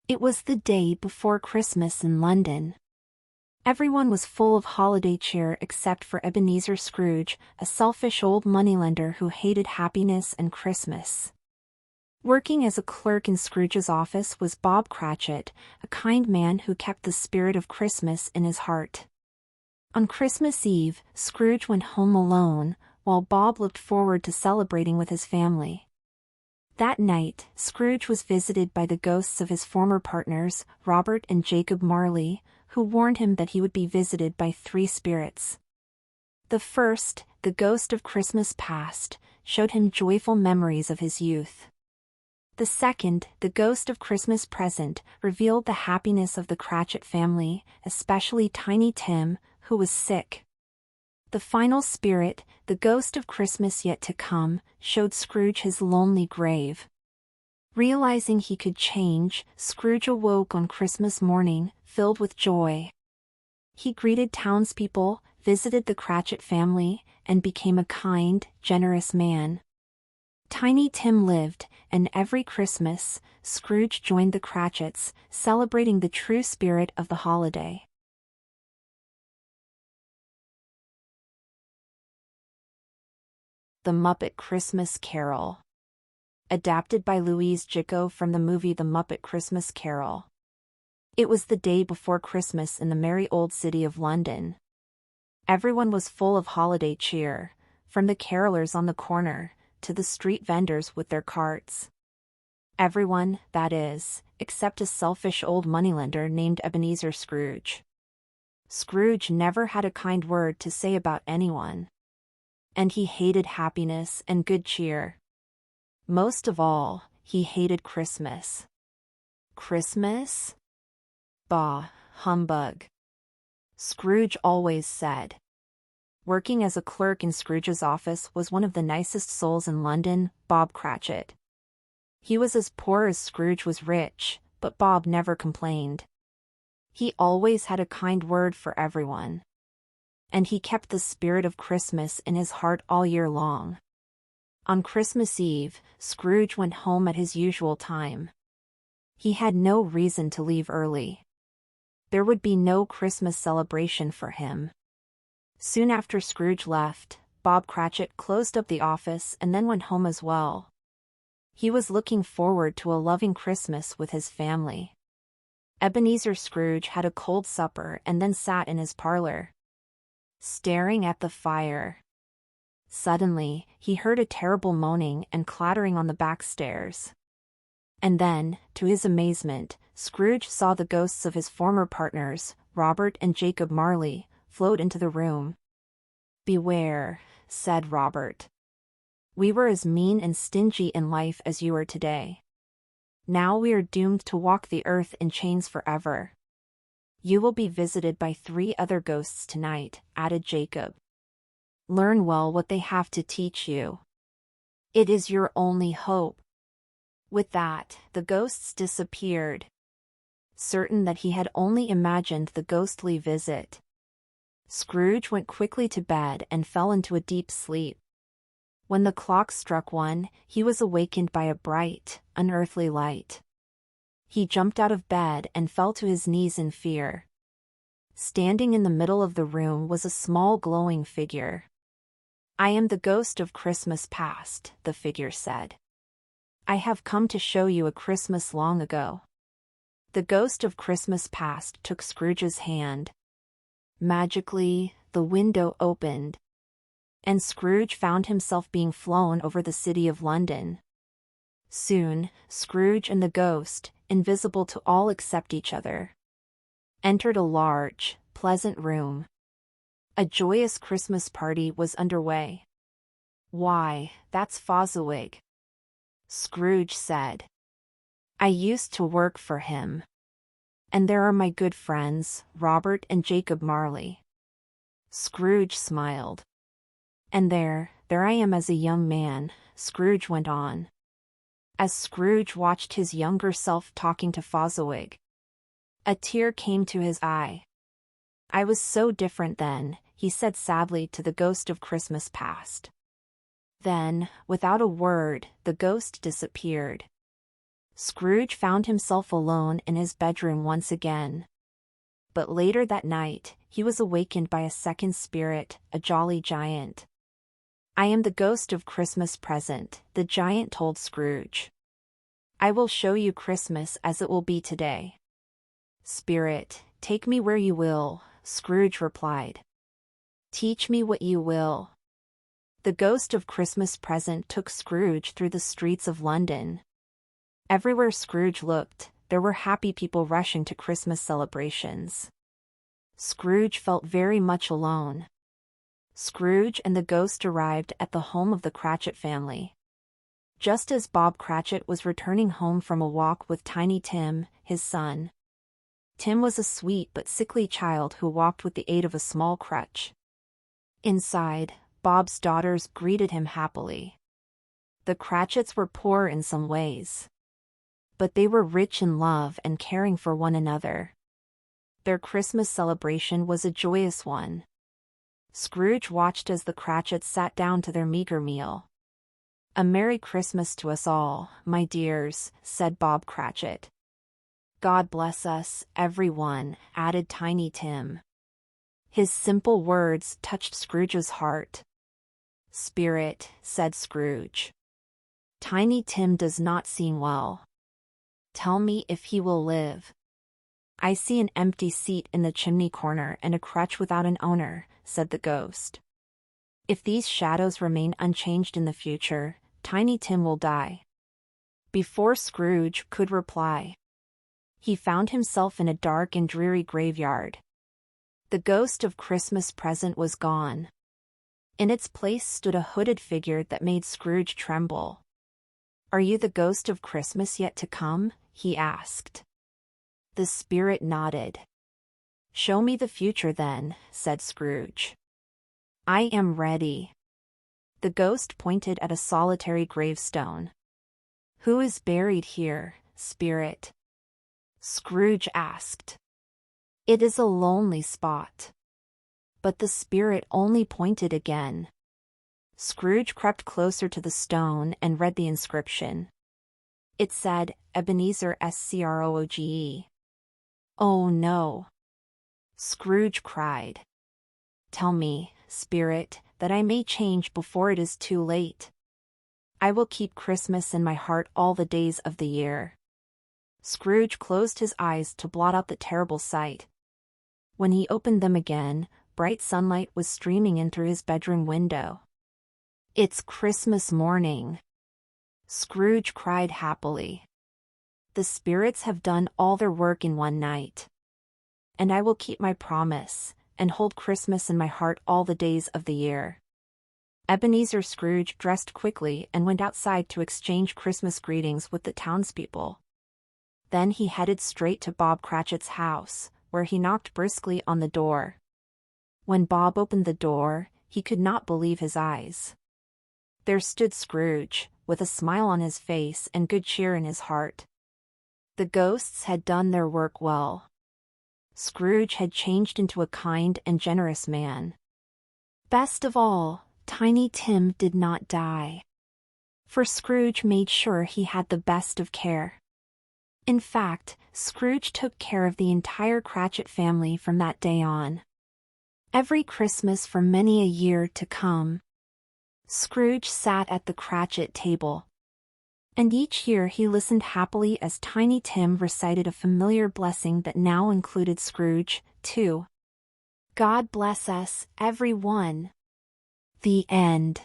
It was the day before Christmas in London. Everyone was full of holiday cheer except for Ebenezer Scrooge, a selfish old moneylender who hated happiness and Christmas. Working as a clerk in Scrooge's office was Bob Cratchit, a kind man who kept the spirit of Christmas in his heart. On Christmas Eve, Scrooge went home alone, while Bob looked forward to celebrating with his family. That night, Scrooge was visited by the ghosts of his former partners, Robert and Jacob Marley, who warned him that he would be visited by three spirits. The first, the ghost of Christmas past, showed him joyful memories of his youth. The second, the ghost of Christmas present, revealed the happiness of the Cratchit family, especially Tiny Tim, who was sick. The final spirit, the ghost of Christmas yet to come, showed Scrooge his lonely grave. Realizing he could change, Scrooge awoke on Christmas morning, filled with joy. He greeted townspeople, visited the Cratchit family, and became a kind, generous man. Tiny Tim lived, and every Christmas, Scrooge joined the Cratchits, celebrating the true spirit of the holiday. The Muppet Christmas Carol. Adapted by Louise Gicco from the movie The Muppet Christmas Carol. It was the day before Christmas in the merry old city of London. Everyone was full of holiday cheer, from the carolers on the corner, to the street vendors with their carts. Everyone, that is, except a selfish old moneylender named Ebenezer Scrooge. Scrooge never had a kind word to say about anyone. And he hated happiness and good cheer. Most of all, he hated Christmas. Christmas? Bah, humbug. Scrooge always said. Working as a clerk in Scrooge's office was one of the nicest souls in London, Bob Cratchit. He was as poor as Scrooge was rich, but Bob never complained. He always had a kind word for everyone. And he kept the spirit of Christmas in his heart all year long. On Christmas Eve, Scrooge went home at his usual time. He had no reason to leave early. There would be no Christmas celebration for him. Soon after Scrooge left, Bob Cratchit closed up the office and then went home as well. He was looking forward to a loving Christmas with his family. Ebenezer Scrooge had a cold supper and then sat in his parlor, staring at the fire. Suddenly, he heard a terrible moaning and clattering on the back stairs. And then, to his amazement, Scrooge saw the ghosts of his former partners, Robert and Jacob Marley, float into the room. "Beware," said Robert. "We were as mean and stingy in life as you are today. Now we are doomed to walk the earth in chains forever. You will be visited by three other ghosts tonight," added Jacob. "Learn well what they have to teach you. It is your only hope." With that, the ghosts disappeared. Certain that he had only imagined the ghostly visit, Scrooge went quickly to bed and fell into a deep sleep. When the clock struck 1, he was awakened by a bright, unearthly light. He jumped out of bed and fell to his knees in fear. Standing in the middle of the room was a small glowing figure. "I am the ghost of Christmas past," the figure said. "I have come to show you a Christmas long ago." The ghost of Christmas past took Scrooge's hand. Magically, the window opened, and Scrooge found himself being flown over the city of London. Soon, Scrooge and the ghost, invisible to all except each other, entered a large, pleasant room. A joyous Christmas party was underway. "Why, that's Fozziwig," Scrooge said. "I used to work for him. And there are my good friends, Robert and Jacob Marley." Scrooge smiled. "And there I am as a young man," Scrooge went on. As Scrooge watched his younger self talking to Fozziwig, a tear came to his eye. "I was so different then," he said sadly to the ghost of Christmas past. Then, without a word, the ghost disappeared. Scrooge found himself alone in his bedroom once again. But later that night, he was awakened by a second spirit, a jolly giant. "I am the ghost of Christmas present," the giant told Scrooge. "I will show you Christmas as it will be today." "Spirit, take me where you will," Scrooge replied. "Teach me what you will." The ghost of Christmas present took Scrooge through the streets of London. Everywhere Scrooge looked, there were happy people rushing to Christmas celebrations. Scrooge felt very much alone. Scrooge and the ghost arrived at the home of the Cratchit family. Just as Bob Cratchit was returning home from a walk with Tiny Tim, his son. Tim was a sweet but sickly child who walked with the aid of a small crutch. Inside, Bob's daughters greeted him happily. The Cratchits were poor in some ways, but they were rich in love and caring for one another. Their Christmas celebration was a joyous one. Scrooge watched as the Cratchits sat down to their meager meal. "A Merry Christmas to us all, my dears," said Bob Cratchit. "God bless us, everyone," added Tiny Tim. His simple words touched Scrooge's heart. "Spirit," said Scrooge. "Tiny Tim does not seem well. Tell me if he will live." "I see an empty seat in the chimney corner and a crutch without an owner," said the ghost. "If these shadows remain unchanged in the future, Tiny Tim will die." Before Scrooge could reply, he found himself in a dark and dreary graveyard. The ghost of Christmas present was gone. In its place stood a hooded figure that made Scrooge tremble. "Are you the ghost of Christmas yet to come?" he asked. The spirit nodded. "Show me the future then," said Scrooge. "I am ready." The ghost pointed at a solitary gravestone. "Who is buried here, spirit?" Scrooge asked. "It is a lonely spot." But the spirit only pointed again. Scrooge crept closer to the stone and read the inscription. It said, Ebenezer Scrooge. "Oh no!" Scrooge cried. "Tell me, spirit, that I may change before it is too late. I will keep Christmas in my heart all the days of the year." Scrooge closed his eyes to blot out the terrible sight. When he opened them again, bright sunlight was streaming in through his bedroom window. "It's Christmas morning!" Scrooge cried happily. "The spirits have done all their work in one night. And I will keep my promise, and hold Christmas in my heart all the days of the year." Ebenezer Scrooge dressed quickly and went outside to exchange Christmas greetings with the townspeople. Then he headed straight to Bob Cratchit's house, where he knocked briskly on the door. When Bob opened the door, he could not believe his eyes. There stood Scrooge, with a smile on his face and good cheer in his heart. The ghosts had done their work well. Scrooge had changed into a kind and generous man. Best of all, Tiny Tim did not die. For Scrooge made sure he had the best of care. In fact, Scrooge took care of the entire Cratchit family from that day on. Every Christmas for many a year to come, Scrooge sat at the Cratchit table. And each year he listened happily as Tiny Tim recited a familiar blessing that now included Scrooge, too. God bless us, everyone. The end.